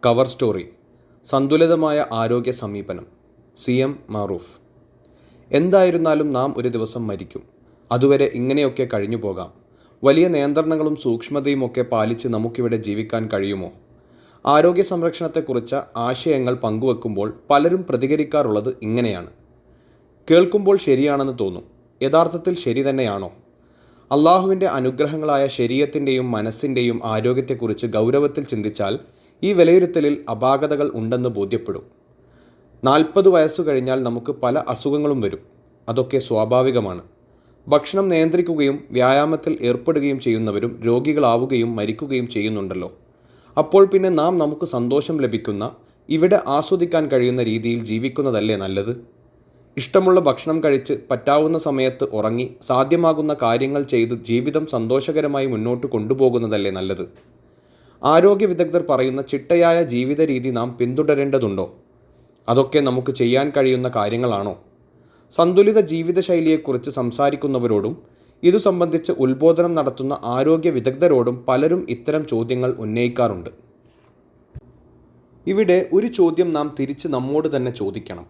Cover story: സന്തുലിതമായ ആരോഗ്യ സമീപനം. CM മാറൂഫ്. എന്തായിരുന്നാലും നാം ഒരു ദിവസം മരിക്കും. അതുവരെ ഇങ്ങനെയൊക്കെ കഴിഞ്ഞു പോകാം. വലിയ നിയന്ത്രണങ്ങളും സൂക്ഷ്മതയുമൊക്കെ പാലിച്ച് നമുക്കിവിടെ ജീവിക്കാൻ കഴിയുമോ? ആരോഗ്യ സംരക്ഷണത്തെക്കുറിച്ച് ആശയങ്ങൾ പങ്കുവെക്കുമ്പോൾ പലരും പ്രതികരിക്കാറുള്ളത് ഇങ്ങനെയാണ്: കേൾക്കുമ്പോൾ ശരിയാണെന്ന് തോന്നും, യഥാർത്ഥത്തിൽ ശരി തന്നെയാണോ? അള്ളാഹുവിൻ്റെ അനുഗ്രഹങ്ങളായ ശരീഅത്തിൻ്റെയും മനസ്സിൻ്റെയും ആരോഗ്യത്തെക്കുറിച്ച് ഗൗരവത്തിൽ ചിന്തിച്ചാൽ ഈ വിലയിരുത്തലിൽ അപാകതകൾ ഉണ്ടെന്ന് ബോധ്യപ്പെടും. 40 വയസ്സു കഴിഞ്ഞാൽ നമുക്ക് പല അസുഖങ്ങളും വരും. അതൊക്കെ സ്വാഭാവികമാണ്. ഭക്ഷണം നിയന്ത്രിക്കുകയും വ്യായാമത്തിൽ ഏർപ്പെടുകയും ചെയ്യുന്നവരും രോഗികളാവുകയും മരിക്കുകയും ചെയ്യുന്നുണ്ടല്ലോ. അപ്പോൾ പിന്നെ നാം നമുക്ക് സന്തോഷം ലഭിക്കുന്ന, ഇവിടെ ആസ്വദിക്കാൻ കഴിയുന്ന രീതിയിൽ ജീവിക്കുന്നതല്ലേ നല്ലത്? ഇഷ്ടമുള്ള ഭക്ഷണം കഴിച്ച് പറ്റാവുന്ന സമയത്ത് ഉറങ്ങി സാധ്യമാകുന്ന കാര്യങ്ങൾ ചെയ്ത് ജീവിതം സന്തോഷകരമായി മുന്നോട്ട് കൊണ്ടുപോകുന്നതല്ലേ നല്ലത്? ആരോഗ്യ വിദഗ്ധർ പറയുന്ന ചിട്ടയായ ജീവിത രീതി നാം പിന്തുടരേണ്ടതുണ്ടോ? അതൊക്കെ നമുക്ക് ചെയ്യാൻ കഴിയുന്ന കാര്യങ്ങളാണോ? സന്തുലിത ജീവിതശൈലിയെക്കുറിച്ച് സംസാരിക്കുന്നവരോടും ഇതു സംബന്ധിച്ച് ഉത്ബോധനം നടത്തുന്ന ആരോഗ്യ വിദഗ്ധരോടും പലരും ഇത്തരം ചോദ്യങ്ങൾ ഉന്നയിക്കാറുണ്ട്. ഇവിടെ ഒരു ചോദ്യം നാം തിരിച്ച് നമ്മോട് തന്നെ ചോദിക്കണം.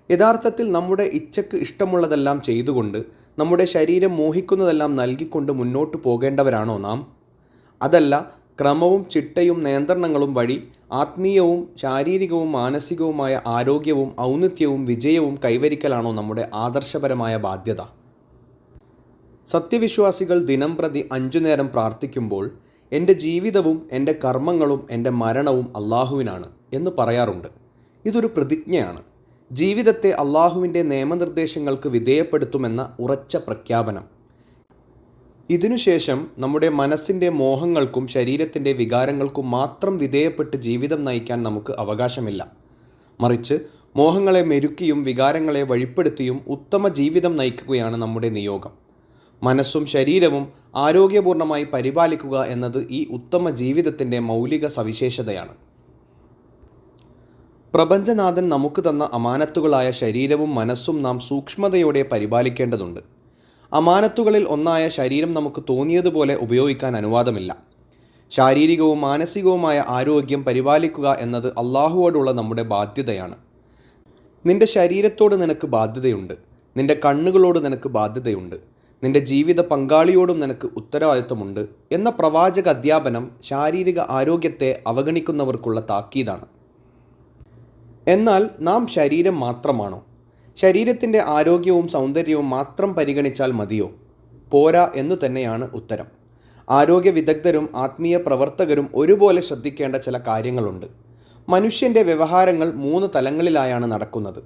യഥാർത്ഥത്തിൽ നമ്മുടെ ഇച്ഛയ്ക്ക് ഇഷ്ടമുള്ളതെല്ലാം ചെയ്തുകൊണ്ട് നമ്മുടെ ശരീരം മോഹിക്കുന്നതെല്ലാം നൽകിക്കൊണ്ട് മുന്നോട്ട് പോകേണ്ടവരാണോ നാം? അതല്ല, ക്രമവും ചിട്ടയും നിയന്ത്രണങ്ങളും വഴി ആത്മീയവും ശാരീരികവും മാനസികവുമായ ആരോഗ്യവും ഔന്നത്യവും വിജയവും കൈവരിക്കലാണോ നമ്മുടെ ആദർശപരമായ ബാധ്യത? സത്യവിശ്വാസികൾ ദിനംപ്രതി 5 നേരം പ്രാർത്ഥിക്കുമ്പോൾ എൻ്റെ ജീവിതവും എൻ്റെ കർമ്മങ്ങളും എൻ്റെ മരണവും അള്ളാഹുവിനാണ് എന്ന് പറയാറുണ്ട്. ഇതൊരു പ്രതിജ്ഞയാണ്. ജീവിതത്തെ അള്ളാഹുവിൻ്റെ നിയമനിർദ്ദേശങ്ങൾക്ക് വിധേയപ്പെടുത്തുമെന്ന ഉറച്ച പ്രഖ്യാപനം. ഇതിനുശേഷം നമ്മുടെ മനസ്സിൻ്റെ മോഹങ്ങൾക്കും ശരീരത്തിൻ്റെ വികാരങ്ങൾക്കും മാത്രം വിധേയപ്പെട്ട് ജീവിതം നയിക്കാൻ നമുക്ക് അവകാശമില്ല. മറിച്ച് മോഹങ്ങളെ മെരുക്കിയും വികാരങ്ങളെ വഴിപ്പെടുത്തിയും ഉത്തമ ജീവിതം നയിക്കുകയാണ് നമ്മുടെ നിയോഗം. മനസ്സും ശരീരവും ആരോഗ്യപൂർണ്ണമായി പരിപാലിക്കുക എന്നത് ഈ ഉത്തമ ജീവിതത്തിൻ്റെ മൗലിക സവിശേഷതയാണ്. പ്രപഞ്ചനാഥൻ നമുക്ക് തന്ന അമാനത്തുകളായ ശരീരവും മനസ്സും നാം സൂക്ഷ്മതയോടെ പരിപാലിക്കേണ്ടതുണ്ട്. അമാനത്തുകളിൽ ഒന്നായ ശരീരം നമുക്ക് തോന്നിയതുപോലെ ഉപയോഗിക്കാൻ അനുവാദമില്ല. ശാരീരികവും മാനസികവുമായ ആരോഗ്യം പരിപാലിക്കുക എന്നത് അള്ളാഹുവോടുള്ള നമ്മുടെ ബാധ്യതയാണ്. നിന്റെ ശരീരത്തോട് നിനക്ക് ബാധ്യതയുണ്ട്. നിന്റെ കണ്ണുകളോട് നിനക്ക് ബാധ്യതയുണ്ട്. നിന്റെ ജീവിത പങ്കാളിയോടും നിനക്ക് ഉത്തരവാദിത്വമുണ്ട് എന്ന പ്രവാചക അധ്യാപനം ശാരീരിക ആരോഗ്യത്തെ അവഗണിക്കുന്നവർക്കുള്ള താക്കീതാണ്. എന്നാൽ നാം ശരീരം മാത്രമാണോ? ശരീരത്തിൻ്റെ ആരോഗ്യവും സൗന്ദര്യവും മാത്രം പരിഗണിച്ചാൽ മതിയോ? പോരാ എന്നു തന്നെയാണ് ഉത്തരം. ആരോഗ്യ വിദഗ്ധരും ആത്മീയ പ്രവർത്തകരും ഒരുപോലെ ശ്രദ്ധിക്കേണ്ട ചില കാര്യങ്ങളുണ്ട്. മനുഷ്യൻ്റെ വ്യവഹാരങ്ങൾ 3 തലങ്ങളിലായാണ് നടക്കുന്നത്.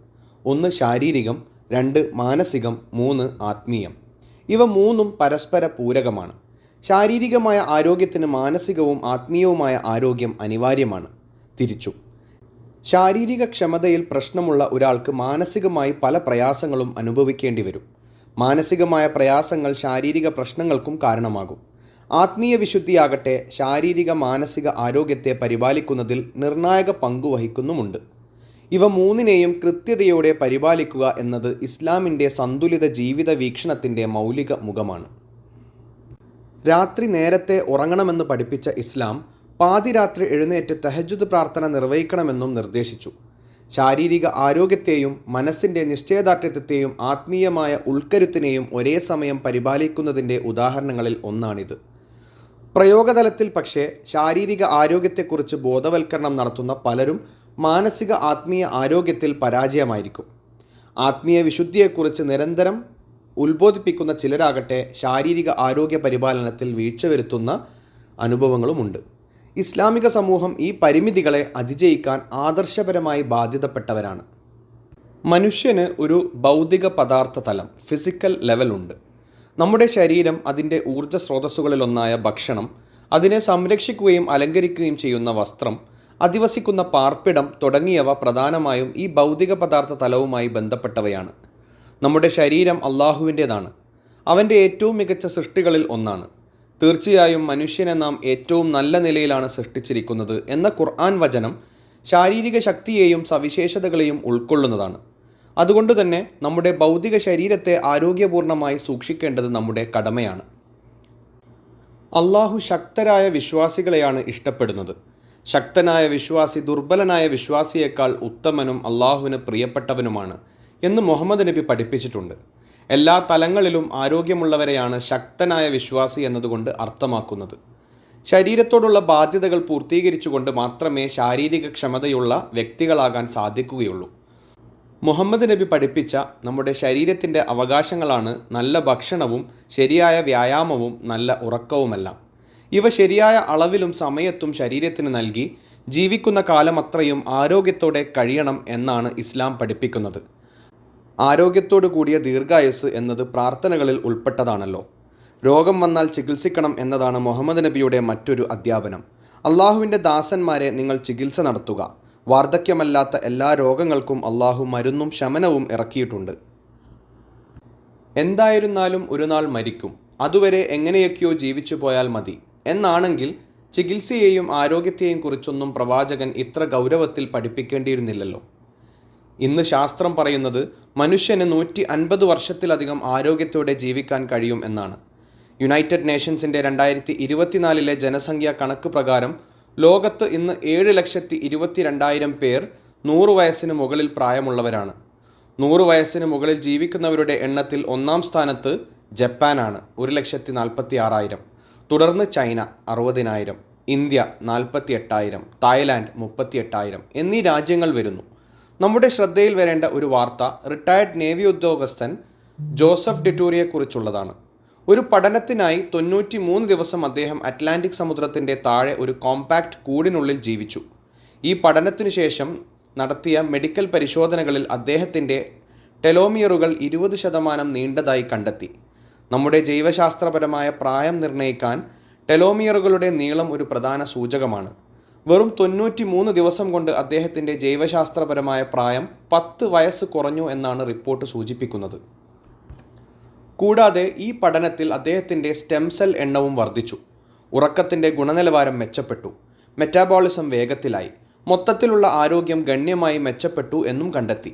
1 ശാരീരികം, 2 മാനസികം, 3 ആത്മീയം. ഇവ 3ഉം പരസ്പര പൂരകമാണ്. ശാരീരികമായ ആരോഗ്യത്തിന് മാനസികവും ആത്മീയവുമായ ആരോഗ്യം അനിവാര്യമാണ്. തിരിച്ചു, ശാരീരിക ക്ഷമതയിൽ പ്രശ്നമുള്ള ഒരാൾക്ക് മാനസികമായി പല പ്രയാസങ്ങളും അനുഭവിക്കേണ്ടി വരും. മാനസികമായ പ്രയാസങ്ങൾ ശാരീരിക പ്രശ്നങ്ങൾക്കും കാരണമാകും. ആത്മീയ വിശുദ്ധിയാകട്ടെ ശാരീരിക മാനസിക ആരോഗ്യത്തെ പരിപാലിക്കുന്നതിൽ നിർണായക പങ്കു വഹിക്കുന്നുമുണ്ട്. ഇവ 3നെയും കൃത്യതയോടെ പരിപാലിക്കുക എന്നത് ഇസ്ലാമിൻ്റെ സന്തുലിത ജീവിത വീക്ഷണത്തിൻ്റെ മൗലിക മുഖമാണ്. രാത്രി നേരത്തെ ഉറങ്ങണമെന്ന് പഠിപ്പിച്ച ഇസ്ലാം പാതിരാത്രി എഴുന്നേറ്റ് തഹജ്ജുദ് പ്രാർത്ഥന നിർവഹിക്കണമെന്നും നിർദ്ദേശിച്ചു. ശാരീരിക ആരോഗ്യത്തെയും മനസ്സിൻ്റെ നിശ്ചയദാർഢ്യത്തെയും ആത്മീയമായ ഉൾക്കരുത്തിനെയും ഒരേ സമയം പരിപാലിക്കുന്നതിൻ്റെ ഉദാഹരണങ്ങളിൽ ഒന്നാണിത്. പ്രയോഗതലത്തിൽ പക്ഷേ ശാരീരിക ആരോഗ്യത്തെക്കുറിച്ച് ബോധവൽക്കരണം നടത്തുന്ന പലരും മാനസിക ആത്മീയ ആരോഗ്യത്തിൽ പരാജയമായിരിക്കും. ആത്മീയ വിശുദ്ധിയെക്കുറിച്ച് നിരന്തരം ഉത്ബോധിപ്പിക്കുന്ന ചിലരാകട്ടെ ശാരീരിക ആരോഗ്യ പരിപാലനത്തിൽ വീഴ്ച വരുത്തുന്ന അനുഭവങ്ങളുമുണ്ട്. ഇസ്ലാമിക സമൂഹം ഈ പരിമിതികളെ അതിജയിക്കാൻ ആദർശപരമായി ബാധ്യതപ്പെട്ടവരാണ്. മനുഷ്യന് ഒരു ഭൗതിക പദാർത്ഥ തലം, ഫിസിക്കൽ ലെവലുണ്ട്. നമ്മുടെ ശരീരം, അതിൻ്റെ ഊർജ്ജ സ്രോതസ്സുകളിലൊന്നായ ഭക്ഷണം, അതിനെ സംരക്ഷിക്കുകയും അലങ്കരിക്കുകയും ചെയ്യുന്ന വസ്ത്രം, അധിവസിക്കുന്ന പാർപ്പിടം തുടങ്ങിയവ പ്രധാനമായും ഈ ഭൗതിക പദാർത്ഥ തലവുമായി ബന്ധപ്പെട്ടവയാണ്. നമ്മുടെ ശരീരം അള്ളാഹുവിൻ്റേതാണ്. അവൻ്റെ ഏറ്റവും മികച്ച സൃഷ്ടികളിൽ ഒന്നാണ്. തീർച്ചയായും മനുഷ്യനെ നാം ഏറ്റവും നല്ല നിലയിലാണ് സൃഷ്ടിച്ചിരിക്കുന്നത് എന്ന ഖുർആൻ വചനം ശാരീരിക ശക്തിയെയും സവിശേഷതകളെയും ഉൾക്കൊള്ളുന്നതാണ്. അതുകൊണ്ടുതന്നെ നമ്മുടെ ഭൗതിക ശരീരത്തെ ആരോഗ്യപൂർണ്ണമായി സൂക്ഷിക്കേണ്ടത് നമ്മുടെ കടമയാണ്. അള്ളാഹു ശക്തരായ വിശ്വാസികളെയാണ് ഇഷ്ടപ്പെടുന്നത്. ശക്തനായ വിശ്വാസി ദുർബലനായ വിശ്വാസിയേക്കാൾ ഉത്തമനും അള്ളാഹുവിന് പ്രിയപ്പെട്ടവനുമാണ് എന്ന് മുഹമ്മദ് നബി പഠിപ്പിച്ചിട്ടുണ്ട്. എല്ലാ തലങ്ങളിലും ആരോഗ്യമുള്ളവരെയാണ് ശക്തനായ വിശ്വാസി എന്നതുകൊണ്ട് അർത്ഥമാക്കുന്നത്. ശരീരത്തോടുള്ള ബാധ്യതകൾ പൂർത്തീകരിച്ചുകൊണ്ട് മാത്രമേ ശാരീരിക ക്ഷമതയുള്ള വ്യക്തികളാകാൻ സാധിക്കുകയുള്ളൂ. മുഹമ്മദ് നബി പഠിപ്പിച്ച നമ്മുടെ ശരീരത്തിൻ്റെ അവകാശങ്ങളാണ് നല്ല ഭക്ഷണവും ശരിയായ വ്യായാമവും നല്ല ഉറക്കവുമെല്ലാം. ഇവ ശരിയായ അളവിലും സമയത്തും ശരീരത്തിന് നൽകി ജീവിക്കുന്ന കാലമത്രയും ആരോഗ്യത്തോടെ കഴിയണം എന്നാണ് ഇസ്ലാം പഠിപ്പിക്കുന്നത്. ആരോഗ്യത്തോടു കൂടിയ ദീർഘായുസ് എന്നത് പ്രാർത്ഥനകളിൽ ഉൾപ്പെട്ടതാണല്ലോ. രോഗം വന്നാൽ ചികിത്സിക്കണം എന്നതാണ് മുഹമ്മദ് നബിയുടെ മറ്റൊരു അധ്യാപനം. അള്ളാഹുവിൻ്റെ ദാസന്മാരെ നിങ്ങൾ ചികിത്സ നടത്തുക. വാർദ്ധക്യമല്ലാത്ത എല്ലാ രോഗങ്ങൾക്കും അള്ളാഹു മരുന്നും ശമനവും ഇറക്കിയിട്ടുണ്ട്. എന്തായിരുന്നാലും ഒരു നാൾ മരിക്കും, അതുവരെ എങ്ങനെയൊക്കെയോ ജീവിച്ചു പോയാൽ മതി എന്നാണെങ്കിൽ ചികിത്സയെയും ആരോഗ്യത്തെയും കുറിച്ചൊന്നും പ്രവാചകൻ ഇത്ര ഗൗരവത്തിൽ പഠിപ്പിക്കേണ്ടിയിരുന്നില്ലല്ലോ. ഇന്ന് ശാസ്ത്രം പറയുന്നത് മനുഷ്യന് 150 വർഷത്തിലധികം ആരോഗ്യത്തോടെ ജീവിക്കാൻ കഴിയും എന്നാണ്. യുണൈറ്റഡ് നേഷൻസിൻ്റെ 2024 ജനസംഖ്യാ കണക്ക് പ്രകാരം ലോകത്ത് ഇന്ന് 7,22,000 പേർ 100 വയസ്സിന് മുകളിൽ പ്രായമുള്ളവരാണ്. 100 വയസ്സിന് മുകളിൽ ജീവിക്കുന്നവരുടെ എണ്ണത്തിൽ ഒന്നാം സ്ഥാനത്ത് ജപ്പാനാണ്, 1,46,000. തുടർന്ന് ചൈന 60,000, ഇന്ത്യ 48,000, തായ്ലാൻഡ് 38,000 എന്നീ രാജ്യങ്ങൾ വരുന്നു. നമ്മുടെ ശ്രദ്ധയിൽ വരേണ്ട ഒരു വാർത്ത റിട്ടയർഡ് നേവി ഉദ്യോഗസ്ഥൻ ജോസഫ് ഡിറ്റൂറിയെക്കുറിച്ചുള്ളതാണ്. ഒരു പഠനത്തിനായി 93 ദിവസം അദ്ദേഹം അറ്റ്ലാന്റിക് സമുദ്രത്തിൻ്റെ താഴെ ഒരു കോമ്പാക്റ്റ് കൂടിനുള്ളിൽ ജീവിച്ചു. ഈ പഠനത്തിനു ശേഷം നടത്തിയ മെഡിക്കൽ പരിശോധനകളിൽ അദ്ദേഹത്തിൻ്റെ ടെലോമിയറുകൾ 20% നീണ്ടതായി കണ്ടെത്തി. നമ്മുടെ ജൈവശാസ്ത്രപരമായ പ്രായം നിർണ്ണയിക്കാൻ ടെലോമിയറുകളുടെ നീളം ഒരു പ്രധാന സൂചകമാണ്. വെറും 93 ദിവസം കൊണ്ട് അദ്ദേഹത്തിൻ്റെ ജൈവശാസ്ത്രപരമായ പ്രായം 10 വയസ്സ് കുറഞ്ഞു എന്നാണ് റിപ്പോർട്ട് സൂചിപ്പിക്കുന്നത്. കൂടാതെ ഈ പഠനത്തിൽ അദ്ദേഹത്തിൻ്റെ സ്റ്റെം സെൽ എണ്ണവും വർദ്ധിച്ചു. ഉറക്കത്തിൻ്റെ ഗുണനിലവാരം മെച്ചപ്പെട്ടു. മെറ്റാബോളിസം വേഗത്തിലായി. മൊത്തത്തിലുള്ള ആരോഗ്യം ഗണ്യമായി മെച്ചപ്പെട്ടു എന്നും കണ്ടെത്തി.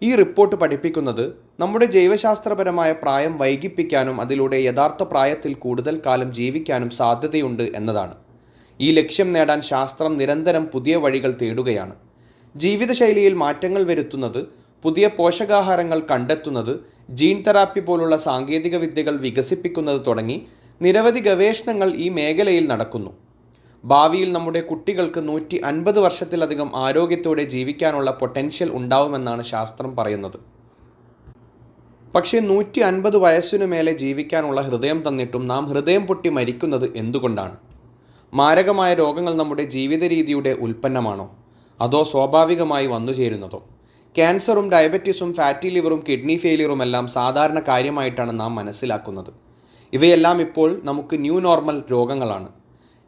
ഈ റിപ്പോർട്ട് പഠിപ്പിക്കുന്നത് നമ്മുടെ ജൈവശാസ്ത്രപരമായ പ്രായം വൈകിപ്പിക്കാനും അതിലൂടെ യഥാർത്ഥ പ്രായത്തിൽ കൂടുതൽ കാലം ജീവിക്കാനും സാധ്യതയുണ്ട് എന്നതാണ്. ഈ ലക്ഷ്യം നേടാൻ ശാസ്ത്രം നിരന്തരം പുതിയ വഴികൾ തേടുകയാണ്. ജീവിതശൈലിയിൽ മാറ്റങ്ങൾ വരുത്തുന്നത്, പുതിയ പോഷകാഹാരങ്ങൾ കണ്ടെത്തുന്നത്, ജീൻ തെറാപ്പി പോലുള്ള സാങ്കേതിക വിദ്യകൾ വികസിപ്പിക്കുന്നത് തുടങ്ങി നിരവധി ഗവേഷണങ്ങൾ ഈ മേഖലയിൽ നടക്കുന്നു. ഭാവിയിൽ നമ്മുടെ കുട്ടികൾക്ക് 150 വർഷത്തിലധികം ആരോഗ്യത്തോടെ ജീവിക്കാനുള്ള പൊട്ടൻഷ്യൽ ഉണ്ടാവുമെന്നാണ് ശാസ്ത്രം പറയുന്നത്. പക്ഷേ 150 വയസ്സിനു മേലെ ജീവിക്കാനുള്ള ഹൃദയം തന്നിട്ടും നാം ഹൃദയം പൊട്ടി മരിക്കുന്നത് എന്തുകൊണ്ടാണ്? മാരകമായ രോഗങ്ങൾ നമ്മുടെ ജീവിത രീതിയുടെ ഉൽപ്പന്നമാണോ? അതോ സ്വാഭാവികമായി വന്നുചേരുന്നതോ? ക്യാൻസറും ഡയബറ്റീസും ഫാറ്റി ലിവറും കിഡ്നി ഫെയിലിയറുമെല്ലാം സാധാരണ കാര്യമായിട്ടാണ് നാം മനസ്സിലാക്കുന്നത്. ഇവയെല്ലാം ഇപ്പോൾ നമുക്ക് ന്യൂ നോർമൽ രോഗങ്ങളാണ്.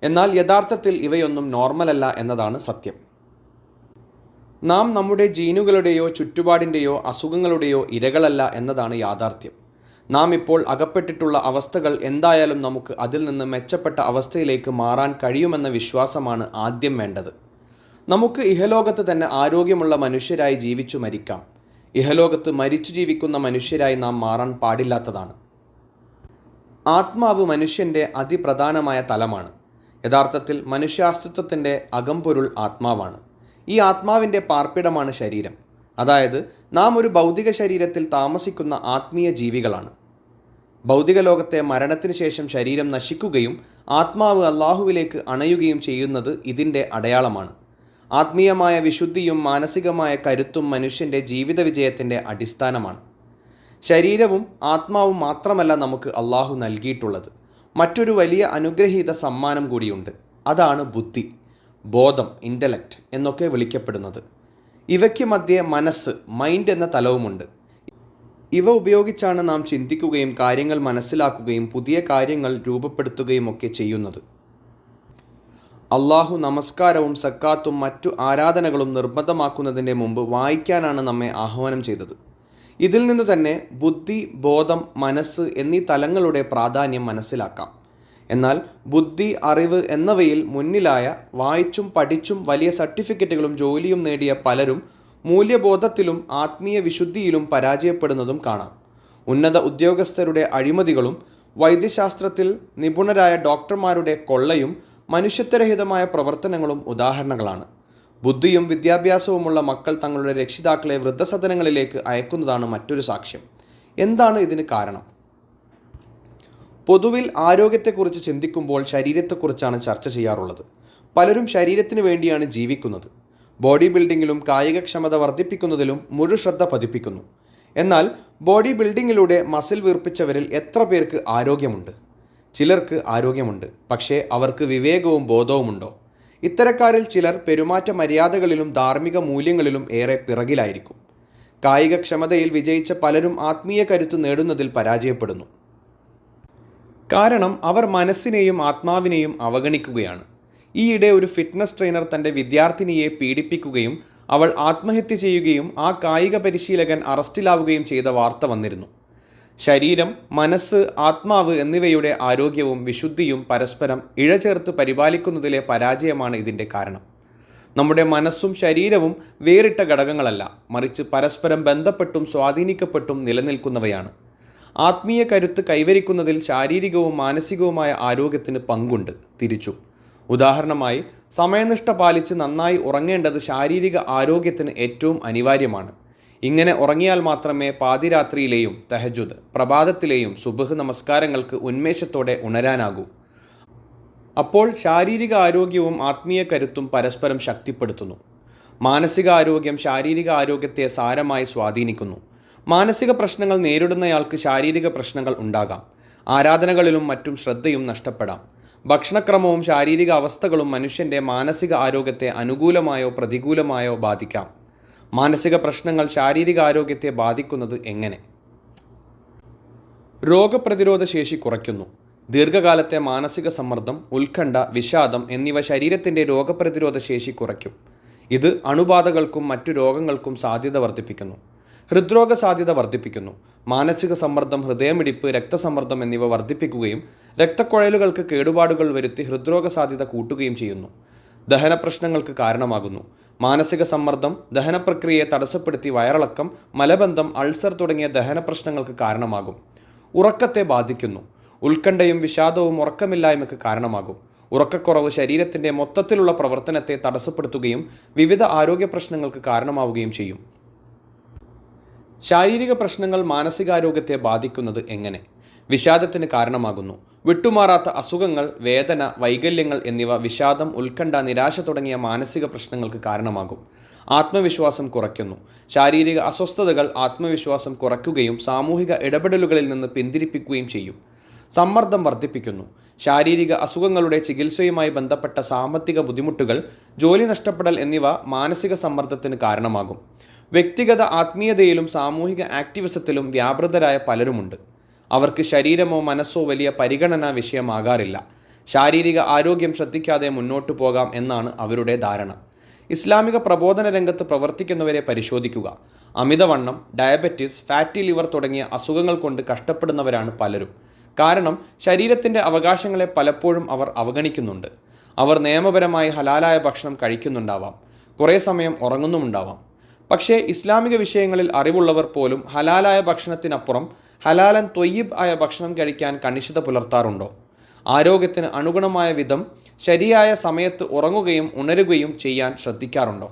എന്നാൽ യഥാർത്ഥത്തിൽ ഇവയൊന്നും നോർമലല്ല എന്നതാണ് സത്യം. നാം നമ്മുടെ ജീനുകളുടെയോ ചുറ്റുപാടിൻ്റെയോ അസുഖങ്ങളുടെയോ ഇരകളല്ല എന്നതാണ് യാഥാർത്ഥ്യം. നാം ഇപ്പോൾ അകപ്പെട്ടിട്ടുള്ള അവസ്ഥകൾ എന്തായാലും നമുക്ക് അതിൽ നിന്ന് മെച്ചപ്പെട്ട അവസ്ഥയിലേക്ക് മാറാൻ കഴിയുമെന്ന വിശ്വാസമാണ് ആദ്യം വേണ്ടത്. നമുക്ക് ഇഹലോകത്ത് തന്നെ ആരോഗ്യമുള്ള മനുഷ്യരായി ജീവിച്ചു മരിക്കാം. ഇഹലോകത്ത് മരിച്ചു ജീവിക്കുന്ന മനുഷ്യരായി നാം മാറാൻ പാടില്ലാത്തതാണ്. ആത്മാവ് മനുഷ്യൻ്റെ അതിപ്രധാനമായ തലമാണ്. യഥാർത്ഥത്തിൽ മനുഷ്യാസ്തിത്വത്തിൻ്റെ അകംപൊരുൾ ആത്മാവാണ്. ഈ ആത്മാവിൻ്റെ പാർപ്പിടമാണ് ശരീരം. അതായത് നാം ഒരു ഭൗതിക ശരീരത്തിൽ താമസിക്കുന്ന ആത്മീയ ജീവികളാണ്. ഭൗതിക ലോകത്തെ മരണത്തിന് ശേഷം ശരീരം നശിക്കുകയും ആത്മാവ് അള്ളാഹുവിലേക്ക് അണയുകയും ചെയ്യുന്നത് ഇതിൻ്റെ അടയാളമാണ്. ആത്മീയമായ വിശുദ്ധിയും മാനസികമായ കരുത്തും മനുഷ്യൻ്റെ ജീവിത വിജയത്തിൻ്റെ അടിസ്ഥാനമാണ്. ശരീരവും ആത്മാവും മാത്രമല്ല നമുക്ക് അള്ളാഹു നൽകിയിട്ടുള്ളത്. മറ്റൊരു വലിയ അനുഗ്രഹീത സമ്മാനം കൂടിയുണ്ട്. അതാണ് ബുദ്ധി, ബോധം, ഇൻ്റലക്റ്റ് എന്നൊക്കെ വിളിക്കപ്പെടുന്നത്. ഇവയ്ക്ക് മധ്യേ മനസ്സ്, മൈൻഡ് എന്ന തലവുമുണ്ട്. ഇവ ഉപയോഗിച്ചാണ് നാം ചിന്തിക്കുകയും കാര്യങ്ങൾ മനസ്സിലാക്കുകയും പുതിയ കാര്യങ്ങൾ രൂപപ്പെടുത്തുകയും ഒക്കെ ചെയ്യുന്നത്. അള്ളാഹു നമസ്കാരവും സക്കാത്തും മറ്റു ആരാധനകളും നിർബന്ധമാക്കുന്നതിൻ്റെ മുമ്പ് വായിക്കാനാണ് നമ്മെ ആഹ്വാനം ചെയ്തത്. ഇതിൽ നിന്ന് തന്നെ ബുദ്ധി, ബോധം, മനസ്സ് എന്നീ തലങ്ങളുടെ പ്രാധാന്യം മനസ്സിലാക്കാം. എന്നാൽ ബുദ്ധി, അറിവ് എന്നിവയിൽ മുന്നിലായ വായിച്ചും പഠിച്ചും വലിയ സർട്ടിഫിക്കറ്റുകളും ജോലിയും നേടിയ പലരും മൂല്യബോധത്തിലും ആത്മീയ വിശുദ്ധിയിലും പരാജയപ്പെടുന്നതും കാണാം. ഉന്നത ഉദ്യോഗസ്ഥരുടെ അഴിമതികളും വൈദ്യശാസ്ത്രത്തിൽ നിപുണരായ ഡോക്ടർമാരുടെ കൊള്ളയും മനുഷ്യത്വരഹിതമായ പ്രവർത്തനങ്ങളും ഉദാഹരണങ്ങളാണ്. ബുദ്ധിയും വിദ്യാഭ്യാസവുമുള്ള മക്കൾ തങ്ങളുടെ രക്ഷിതാക്കളെ വൃദ്ധസദനങ്ങളിലേക്ക് അയക്കുന്നതാണ് മറ്റൊരു സാക്ഷ്യം. എന്താണ് ഇതിന് കാരണം? പൊതുവിൽ ആരോഗ്യത്തെക്കുറിച്ച് ചിന്തിക്കുമ്പോൾ ശരീരത്തെക്കുറിച്ചാണ് ചർച്ച ചെയ്യാറുള്ളത്. പലരും ശരീരത്തിന് വേണ്ടിയാണ് ജീവിക്കുന്നത്. ബോഡി ബിൽഡിങ്ങിലും കായികക്ഷമത വർദ്ധിപ്പിക്കുന്നതിലും മുഴു ശ്രദ്ധ പതിപ്പിക്കുന്നു. എന്നാൽ ബോഡി ബിൽഡിങ്ങിലൂടെ മസിൽ വീർപ്പിച്ചവരിൽ എത്ര പേർക്ക് ആരോഗ്യമുണ്ട്? ചിലർക്ക് ആരോഗ്യമുണ്ട്, പക്ഷേ അവർക്ക് വിവേകവും ബോധവുമുണ്ടോ? ഇത്തരക്കാരിൽ ചിലർ പെരുമാറ്റ മര്യാദകളിലും ധാർമ്മിക മൂല്യങ്ങളിലും ഏറെ പിറകിലായിരിക്കും. കായികക്ഷമതയിൽ വിജയിച്ച പലരും ആത്മീയ കരുത്ത് നേടുന്നതിൽ പരാജയപ്പെടുന്നു. കാരണം അവർ മനസ്സിനെയും ആത്മാവിനെയും അവഗണിക്കുകയാണ്. ഈയിടെ ഒരു ഫിറ്റ്നസ് ട്രെയിനർ തൻ്റെ വിദ്യാർത്ഥിനിയെ പീഡിപ്പിക്കുകയും അവൾ ആത്മഹത്യ ചെയ്യുകയും ആ കായിക പരിശീലകൻ അറസ്റ്റിലാവുകയും ചെയ്ത വാർത്ത വന്നിരുന്നു. ശരീരം, മനസ്സ്, ആത്മാവ് എന്നിവയുടെ ആരോഗ്യവും വിശുദ്ധിയും പരസ്പരം ഇഴചേർത്ത് പരിപാലിക്കുന്നതിലെ പരാജയമാണ് ഇതിൻ്റെ കാരണം. നമ്മുടെ മനസ്സും ശരീരവും വേറിട്ട ഘടകങ്ങളല്ല, മറിച്ച് പരസ്പരം ബന്ധപ്പെട്ടും സ്വാധീനിക്കപ്പെട്ടും നിലനിൽക്കുന്നവയാണ്. ആത്മീയ കരുത്ത് കൈവരിക്കുന്നതിൽ ശാരീരികവും മാനസികവുമായ ആരോഗ്യത്തിന് പങ്കുണ്ട്. തിരിച്ചു ഉദാഹരണമായി, സമയനിഷ്ഠ പാലിച്ച് നന്നായി ഉറങ്ങേണ്ടത് ശാരീരിക ആരോഗ്യത്തിന് ഏറ്റവും അനിവാര്യമാണ്. ഇങ്ങനെ ഉറങ്ങിയാൽ മാത്രമേ പാതിരാത്രിയിലെയും തഹജുദ്, പ്രഭാതത്തിലെയും സുബ്ഹ് നമസ്കാരങ്ങൾക്ക് ഉന്മേഷത്തോടെ ഉണരാനാകൂ. അപ്പോൾ ശാരീരിക ആരോഗ്യവും ആത്മീയ കരുത്തും പരസ്പരം ശക്തിപ്പെടുത്തുന്നു. മാനസിക ആരോഗ്യം ശാരീരിക ആരോഗ്യത്തെ സാരമായി സ്വാധീനിക്കുന്നു. മാനസിക പ്രശ്നങ്ങൾ നേരിടുന്നയാൾക്ക് ശാരീരിക പ്രശ്നങ്ങൾ ഉണ്ടാകാം. ആരാധനകളിലും മറ്റും ശ്രദ്ധയും നഷ്ടപ്പെടാം. ഭക്ഷണക്രമവും ശാരീരിക അവസ്ഥകളും മനുഷ്യൻ്റെ മാനസിക ആരോഗ്യത്തെ അനുകൂലമായോ പ്രതികൂലമായോ ബാധിക്കാം. മാനസിക പ്രശ്നങ്ങൾ ശാരീരിക ആരോഗ്യത്തെ ബാധിക്കുന്നത് എങ്ങനെ? രോഗപ്രതിരോധ ശേഷി കുറയ്ക്കുന്നു. ദീർഘകാലത്തെ മാനസിക സമ്മർദ്ദം, ഉത്കണ്ഠ, വിഷാദം എന്നിവ ശരീരത്തിൻ്റെ രോഗപ്രതിരോധ ശേഷി കുറയ്ക്കും. ഇത് അണുബാധകൾക്കും മറ്റു രോഗങ്ങൾക്കും സാധ്യത വർദ്ധിപ്പിക്കുന്നു. ഹൃദ്രോഗ സാധ്യത വർദ്ധിപ്പിക്കുന്നു. മാനസിക സമ്മർദ്ദം ഹൃദയമിടിപ്പ്, രക്തസമ്മർദ്ദം എന്നിവ വർദ്ധിപ്പിക്കുകയും രക്തക്കുഴലുകൾക്ക് കേടുപാടുകൾ വരുത്തി ഹൃദ്രോഗ സാധ്യത കൂട്ടുകയും ചെയ്യുന്നു. ദഹന പ്രശ്നങ്ങൾക്ക് കാരണമാകുന്നു. മാനസിക സമ്മർദ്ദം ദഹനപ്രക്രിയയെ തടസ്സപ്പെടുത്തി വയറിളക്കം, മലബന്ധം, അൾസർ തുടങ്ങിയ ദഹന പ്രശ്നങ്ങൾക്ക് കാരണമാകും. ഉറക്കത്തെ ബാധിക്കുന്നു. ഉത്കണ്ഠയും വിഷാദവും ഉറക്കമില്ലായ്മയ്ക്ക് കാരണമാകും. ഉറക്കക്കുറവ് ശരീരത്തിൻ്റെ മൊത്തത്തിലുള്ള പ്രവർത്തനത്തെ തടസ്സപ്പെടുത്തുകയും വിവിധ ആരോഗ്യ പ്രശ്നങ്ങൾക്ക് കാരണമാവുകയും ചെയ്യും. ശാരീരിക പ്രശ്നങ്ങൾ മാനസികാരോഗ്യത്തെ ബാധിക്കുന്നത് എങ്ങനെ? വിഷാദത്തിന് കാരണമാകുന്നു. വിട്ടുമാറാത്ത അസുഖങ്ങൾ, വേദന, വൈകല്യങ്ങൾ എന്നിവ വിഷാദം, ഉത്കണ്ഠ, നിരാശ തുടങ്ങിയ മാനസിക പ്രശ്നങ്ങൾക്ക് കാരണമാകും. ആത്മവിശ്വാസം കുറയ്ക്കുന്നു. ശാരീരിക അസ്വസ്ഥതകൾ ആത്മവിശ്വാസം കുറയ്ക്കുകയും സാമൂഹിക ഇടപെടലുകളിൽ നിന്ന് പിന്തിരിപ്പിക്കുകയും ചെയ്യും. സമ്മർദ്ദം വർദ്ധിപ്പിക്കുന്നു. ശാരീരിക അസുഖങ്ങളുടെ ചികിത്സയുമായി ബന്ധപ്പെട്ട സാമ്പത്തിക ബുദ്ധിമുട്ടുകൾ, ജോലി നഷ്ടപ്പെടൽ എന്നിവ മാനസിക സമ്മർദ്ദത്തിന് കാരണമാകും. വ്യക്തിഗത ആത്മീയതയിലും സാമൂഹിക ആക്ടിവിസത്തിലും വ്യാപൃതരായ പലരുമുണ്ട്. അവർക്ക് ശരീരമോ മനസ്സോ വലിയ പരിഗണനാ വിഷയമാകാറില്ല. ശാരീരിക ആരോഗ്യം ശ്രദ്ധിക്കാതെ മുന്നോട്ടു പോകാം എന്നാണ് അവരുടെ ധാരണ. ഇസ്ലാമിക പ്രബോധന രംഗത്ത് പ്രവർത്തിക്കുന്നവരെ പരിശോധിക്കുക. അമിതവണ്ണം, ഡയബറ്റിസ്, ഫാറ്റി ലിവർ തുടങ്ങിയ അസുഖങ്ങൾ കൊണ്ട് കഷ്ടപ്പെടുന്നവരാണ് പലരും. കാരണം ശരീരത്തിൻ്റെ അവകാശങ്ങളെ പലപ്പോഴും അവർ അവഗണിക്കുന്നുണ്ട്. അവർ നിയമപരമായി ഹലാലായ ഭക്ഷണം കഴിക്കുന്നുണ്ടാവാം, കുറേ സമയം ഉറങ്ങുന്നുമുണ്ടാവാം. പക്ഷേ ഇസ്ലാമിക വിഷയങ്ങളിൽ അറിവുള്ളവർ പോലും ഹലാലായ ഭക്ഷണത്തിനപ്പുറം ഹലാലൻ ത്വയ്യിബ് ആയ ഭക്ഷണം കഴിക്കാൻ കണിശത പുലർത്താറുണ്ടോ? ആരോഗ്യത്തിന് അനുഗുണമായ വിധം ശരിയായ സമയത്ത് ഉറങ്ങുകയും ഉണരുകയും ചെയ്യാൻ ശ്രദ്ധിക്കാറുണ്ടോ?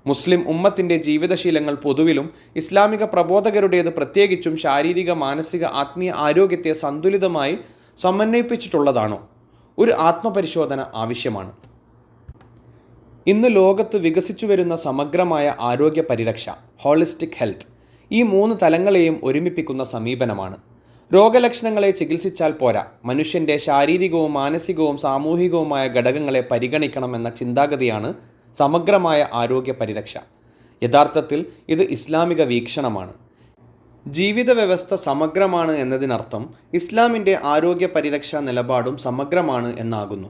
മുസ്ലിം ഉമ്മത്തിൻ്റെ ജീവിതശീലങ്ങൾ പൊതുവിലും ഇസ്ലാമിക പ്രബോധകരുടേത് പ്രത്യേകിച്ചും ശാരീരിക, മാനസിക, ആത്മീയ ആരോഗ്യത്തെ സന്തുലിതമായി സമന്വയിപ്പിച്ചിട്ടുള്ളതാണോ? ഒരു ആത്മപരിശോധന ആവശ്യമാണ്. ഇന്ന് ലോകത്ത് വികസിച്ചു വരുന്ന സമഗ്രമായ ആരോഗ്യ പരിരക്ഷ, ഹോളിസ്റ്റിക് ഹെൽത്ത്, ഈ 3 തലങ്ങളെയും ഒരുമിപ്പിക്കുന്ന സമീപനമാണ്. രോഗലക്ഷണങ്ങളെ ചികിത്സിച്ചാൽ പോരാ, മനുഷ്യൻ്റെ ശാരീരികവും മാനസികവും സാമൂഹികവുമായ ഘടകങ്ങളെ പരിഗണിക്കണമെന്ന ചിന്താഗതിയാണ് സമഗ്രമായ ആരോഗ്യ പരിരക്ഷ. യഥാർത്ഥത്തിൽ ഇത് ഇസ്ലാമിക വീക്ഷണമാണ്. ജീവിത വ്യവസ്ഥ സമഗ്രമാണ് എന്നതിനർത്ഥം ഇസ്ലാമിൻ്റെ ആരോഗ്യ പരിരക്ഷാ നിലപാടും സമഗ്രമാണ് എന്നാകുന്നു.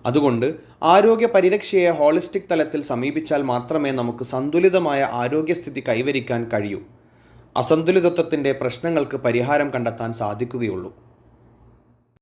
അതുകൊണ്ട് ആരോഗ്യ പരിരക്ഷയെ ഹോളിസ്റ്റിക് തലത്തിൽ സമീപിച്ചാൽ മാത്രമേ നമുക്ക് സന്തുലിതമായ ആരോഗ്യസ്ഥിതി കൈവരിക്കാൻ കഴിയൂ. അസന്തുലിതത്വത്തിൻ്റെ പ്രശ്നങ്ങൾക്ക് പരിഹാരം കണ്ടെത്താൻ സാധിക്കുകയുള്ളൂ.